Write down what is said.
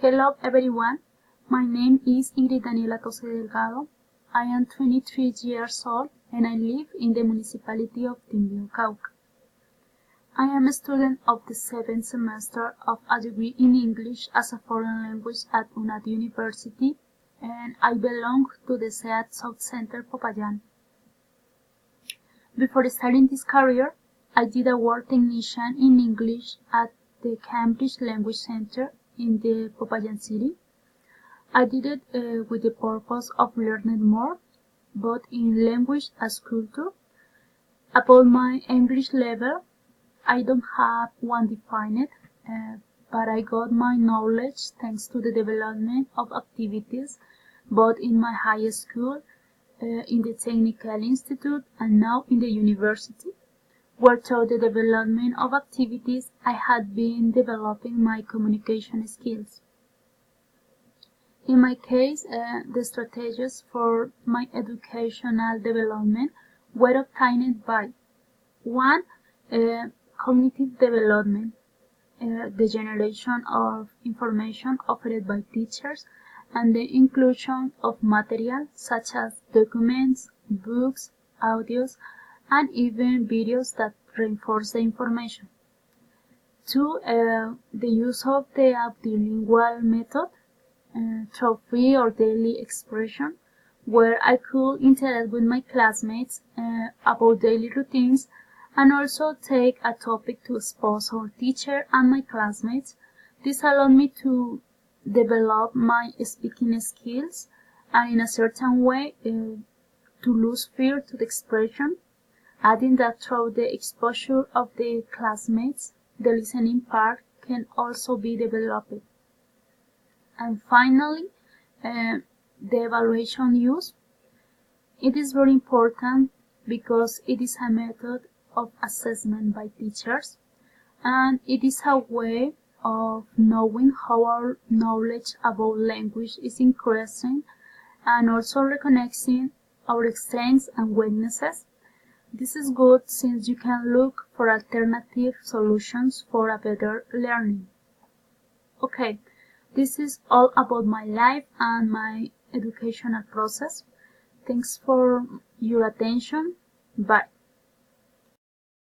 Hello everyone, my name is Ingrid Daniela Tose Delgado. I am 23 years old and I live in the municipality of Timbio, Cauca. I am a student of the 7th semester of a degree in English as a foreign language at UNAD University, and I belong to the SEAD South Center Popayán. Before starting this career, I did a work technician in English at the Cambridge Language Center in the Popayán city. I did it with the purpose of learning more, both in language as culture. About my English level, I don't have one defined, but I got my knowledge thanks to the development of activities both in my high school, in the Technical Institute, and now in the university, where through the development of activities I had been developing my communication skills. In my case, the strategies for my educational development were obtained by 1. Cognitive development, the generation of information offered by teachers, and the inclusion of material such as documents, books, audios, and even videos that reinforce the information. 2. The use of the bilingual method through free or daily expression, where I could interact with my classmates about daily routines and also take a topic to expose our teacher and my classmates. This allowed me to develop my speaking skills and in a certain way to lose fear to the expression, adding that through the exposure of the classmates, the listening part can also be developed. And finally, the evaluation use. It is very important because it is a method of assessment by teachers, and it is a way of knowing how our knowledge about language is increasing and also recognizing our strengths and weaknesses. This is good since you can look for alternative solutions for a better learning. Okay, this is all about my life and my educational process. Thanks for your attention. Bye.